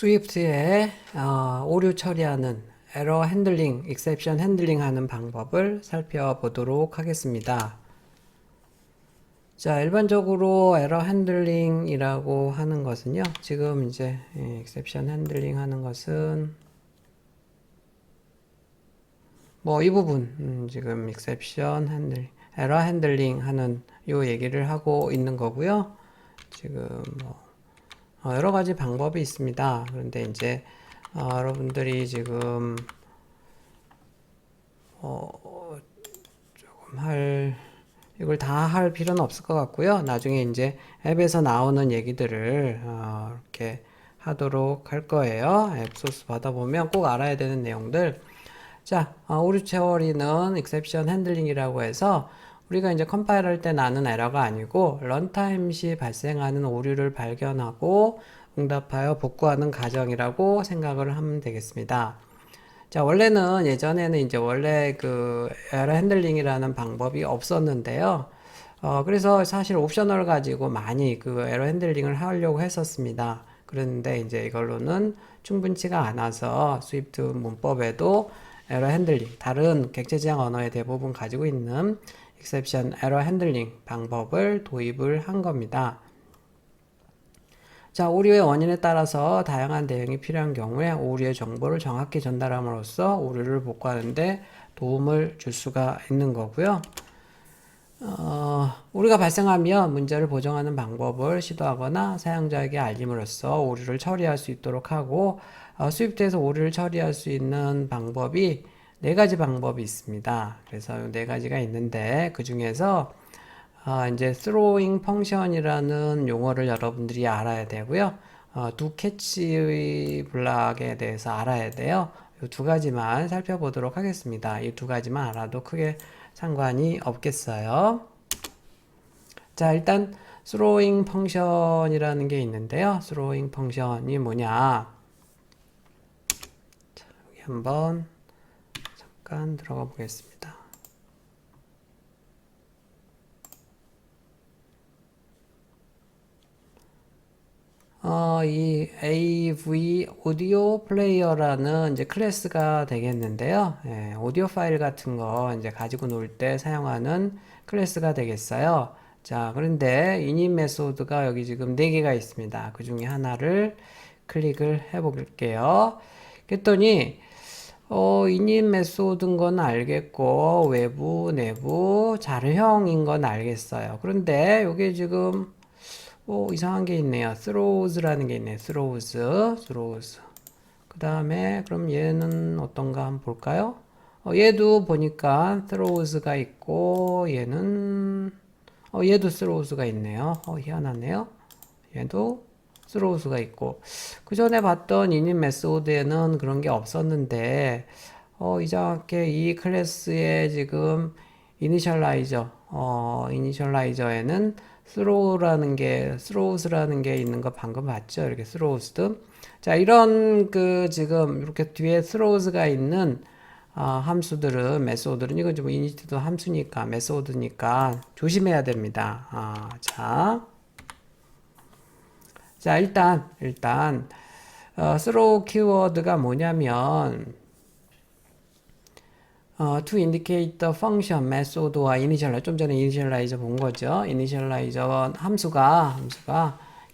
스위프트에 오류 처리하는 에러 핸들링, 익셉션 핸들링 하는 방법을 살펴보도록 하겠습니다. 자, 일반적으로 에러 핸들링이라고 하는 것은요. 지금 이제 익셉션 핸들링 하는 것은 뭐 이 부분 지금 익셉션 핸들링, 에러 핸들링 하는 요 얘기를 하고 있는 거고요. 지금 여러 가지 방법이 있습니다. 그런데 이제 여러분들이 지금 조금 이걸 다 할 필요는 없을 것 같고요. 나중에 이제 앱에서 나오는 얘기들을 이렇게 하도록 할 거예요. 앱 소스 받아보면 꼭 알아야 되는 내용들. 자, 오류 처리는 exception handling이라고 해서 우리가 이제 컴파일 할 때 나는 에러가 아니고 런타임 시 발생하는 오류를 발견하고 응답하여 복구하는 과정이라고 생각을 하면 되겠습니다. 자, 원래는 예전에는 이제 원래 그 에러 핸들링이라는 방법이 없었는데요. 그래서 사실 옵셔널 가지고 많이 그 에러 핸들링을 하려고 했었습니다. 그런데 이제 이걸로는 충분치가 않아서 스위프트 문법에도 에러 핸들링, 다른 객체 지향 언어의 대부분 가지고 있는 exception 에러 핸들링 방법을 도입을 한 겁니다. 자, 오류의 원인에 따라서 다양한 대응이 필요한 경우에 오류의 정보를 정확히 전달함으로써 오류를 복구하는데 도움을 줄 수가 있는 거고요. 오류가 발생하면 문제를 보정하는 방법을 시도하거나 사용자에게 알림으로써 오류를 처리할 수 있도록 하고 스위프트에서 오류를 처리할 수 있는 방법이 네 가지 방법이 있습니다. 그래서 네 가지가 있는데 그 중에서 이제 throwing function이라는 용어를 여러분들이 알아야 되고요. do catch 블락에 대해서 알아야 돼요. 이 두 가지만 살펴보도록 하겠습니다. 이 두 가지만 알아도 크게 상관이 없겠어요. 자, 일단 throwing function이라는 게 있는데요. throwing function이 뭐냐? 자, 여기 한번 잠깐 들어가 보겠습니다. 이 AV 오디오 플레이어라는 이제 클래스가 되겠는데요. 예, 오디오 파일 같은 거 이제 가지고 놀 때 사용하는 클래스가 되겠어요. 자, 그런데 init 메소드가 여기 지금 4개가 있습니다. 그 중에 하나를 클릭을 해 볼게요. 그랬더니 init 메소드인 건 알겠고 외부, 내부, 자료형인 건 알겠어요. 그런데 이게 지금 이상한 게 있네요. throws라는 게 있네요. throws. 그 다음에, 그럼 얘는 어떤가 한번 볼까요? 얘도 보니까 throws가 있고, 얘도 throws가 있네요. 희한하네요. 얘도 throws가 있고. 그 전에 봤던 init 메소드에는 그런 게 없었는데, 이상하게 이 클래스에 지금 이니셜라이저에는 throws라는 게 있는 거 방금 봤죠? 이렇게 throwsed. 자, 이런 지금 이렇게 뒤에 throws가 있는 함수들은, 메소드는, 이건 좀 init도 함수니까, 메소드니까 조심해야 됩니다. 자, 일단, throw 키워드가 뭐냐면, to indicate the function method와 initialize, 좀 전에 initialize 본 거죠. initialize 함수가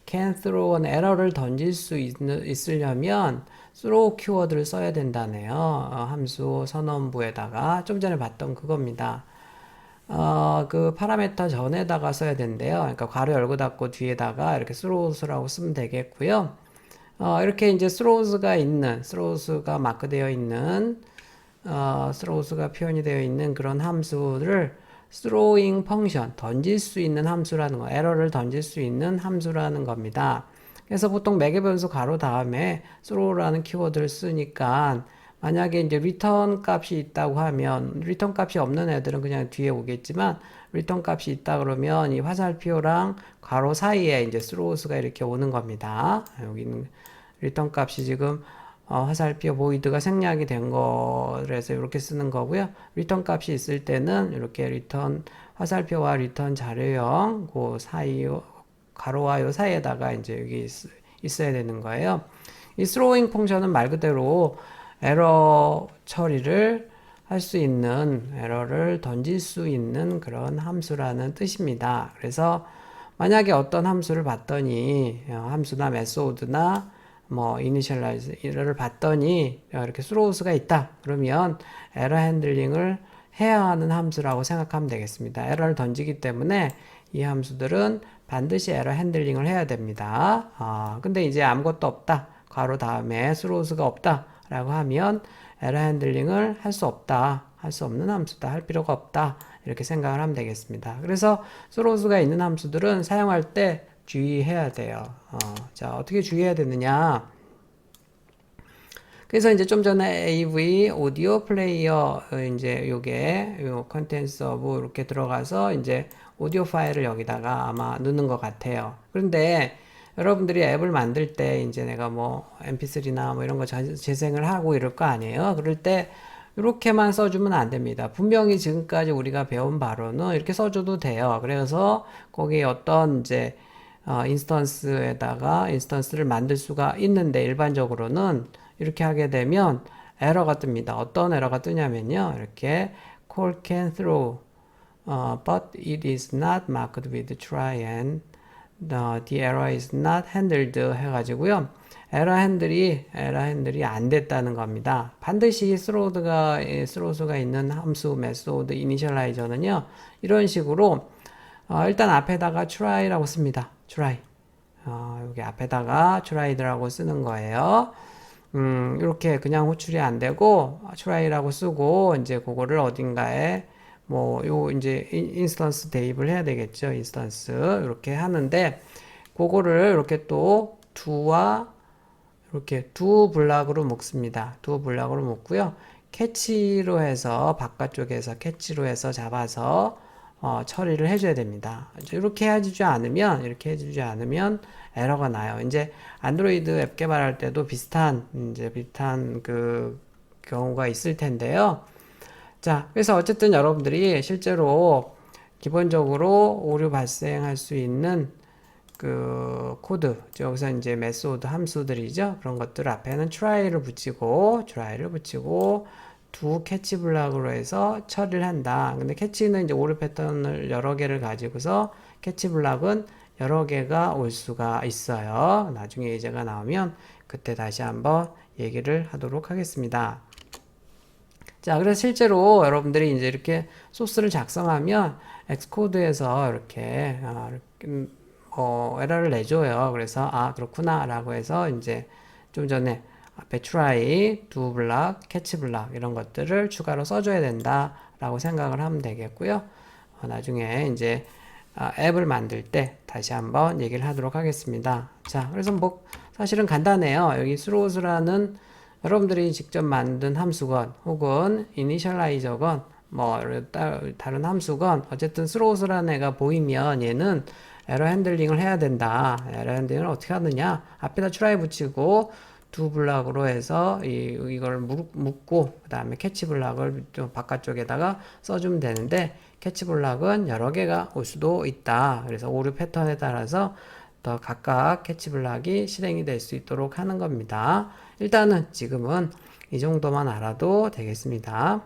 can throw an error를 던질 수 있으려면 throw 키워드를 써야 된다네요. 함수 선언부에다가 좀 전에 봤던 그겁니다. 그 파라미터 전에다가 써야 된대요. 그러니까 괄호 열고 닫고 뒤에다가 이렇게 throws라고 쓰면 되겠고요. 이렇게 이제 throws가 마크되어 있는 throws가 표현이 되어 있는 그런 함수를 throwing function, 던질 수 있는 함수라는 거, 에러를 던질 수 있는 함수라는 겁니다. 그래서 보통 매개 변수 가로 다음에 throw라는 키워드를 쓰니까 만약에 이제 return 값이 있다고 하면 return 값이 없는 애들은 그냥 뒤에 오겠지만 return 값이 있다 그러면 이 화살표랑 괄호 사이에 이제 throws가 이렇게 오는 겁니다. 여기는 return 값이 지금 화살표 보이드가 생략이 된 거라서 이렇게 쓰는 거고요. 리턴 값이 있을 때는 이렇게 리턴 화살표와 리턴 자료형 그 사이 가로와 요 사이에다가 이제 여기 있어야 되는 거예요. 이 throwing 펑션은 말 그대로 에러 처리를 할 수 있는, 에러를 던질 수 있는 그런 함수라는 뜻입니다. 그래서 만약에 어떤 함수를 봤더니 함수나 메소드나 뭐 이니셜라이저를 봤더니 이렇게 throws가 있다. 그러면 에러 핸들링을 해야 하는 함수라고 생각하면 되겠습니다. 에러를 던지기 때문에 이 함수들은 반드시 에러 핸들링을 해야 됩니다. 근데 이제 아무것도 없다. 괄호 다음에 throws가 없다. 라고 하면 에러 핸들링을 할 수 없다. 할 수 없는 함수다. 할 필요가 없다. 이렇게 생각을 하면 되겠습니다. 그래서 throws가 있는 함수들은 사용할 때 주의해야 돼요. 자, 어떻게 주의해야 되느냐? 그래서 이제 좀 전에 AV 오디오 플레이어 이제 요게 요 컨텐츠 오브 이렇게 들어가서 이제 오디오 파일을 여기다가 아마 넣는 것 같아요. 그런데 여러분들이 앱을 만들 때 이제 내가 뭐 mp3나 뭐 이런 거 재생을 하고 이럴 거 아니에요. 그럴 때 이렇게만 써주면 안 됩니다. 분명히 지금까지 우리가 배운 바로는 이렇게 써줘도 돼요. 그래서 거기에 어떤 이제 인스턴스를 만들 수가 있는데 일반적으로는 이렇게 하게 되면 에러가 뜹니다. 어떤 에러가 뜨냐면요. 이렇게 call can throw but it is not marked with try and the error is not handled 해가지고요. 에러 핸들이 안 됐다는 겁니다. 반드시 스로우가 있는 함수, 메소드, 이니셜라이저는요. 이런 식으로 일단 앞에다가 try라고 씁니다. try. 여기 앞에다가 try라고 쓰는 거예요. 이렇게 그냥 호출이 안 되고 try라고 쓰고 이제 그거를 어딘가에 요 이제 인스턴스 대입을 해야 되겠죠. 인스턴스 이렇게 하는데 그거를 이렇게 또 do와 이렇게 do 블락으로 묶습니다. do 블락으로 묶고요. 캐치로 해서 바깥쪽에서 캐치로 해서 잡아서 처리를 해줘야 됩니다. 이렇게 해주지 않으면 에러가 나요. 이제 안드로이드 앱 개발할 때도 비슷한 그 경우가 있을 텐데요. 자, 그래서 어쨌든 여러분들이 실제로 기본적으로 오류 발생할 수 있는 그 코드, 여기서 이제 메소드 함수들이죠. 그런 것들 앞에는 try를 붙이고 do 캐치 블락으로 해서 처리를 한다. 근데 캐치는 이제 오류 패턴을 여러 개를 가지고서 캐치 블락은 여러 개가 올 수가 있어요. 나중에 예제가 나오면 그때 다시 한번 얘기를 하도록 하겠습니다. 자, 그래서 실제로 여러분들이 이제 이렇게 소스를 작성하면 엑스코드에서 이렇게 에러를 내줘요. 그래서 그렇구나 라고 해서 이제 좀 전에 앞에 try, do 블락, catch 블락 이런 것들을 추가로 써줘야 된다 라고 생각을 하면 되겠고요. 나중에 이제 앱을 만들 때 다시 한번 얘기를 하도록 하겠습니다. 자, 그래서 뭐 사실은 간단해요. 여기 throws라는 여러분들이 직접 만든 함수건 혹은 이니셜라이저건 뭐 다른 함수건 어쨌든 throws라는 애가 보이면 얘는 에러 핸들링을 해야 된다. 에러 핸들링을 어떻게 하느냐? 앞에다 try 붙이고 do 블락으로 해서 이걸 묶고 그 다음에 캐치 블락을 좀 바깥쪽에다가 써주면 되는데 캐치 블락은 여러 개가 올 수도 있다. 그래서 오류 패턴에 따라서 더 각각 캐치 블락이 실행이 될 수 있도록 하는 겁니다. 일단은 지금은 이 정도만 알아도 되겠습니다.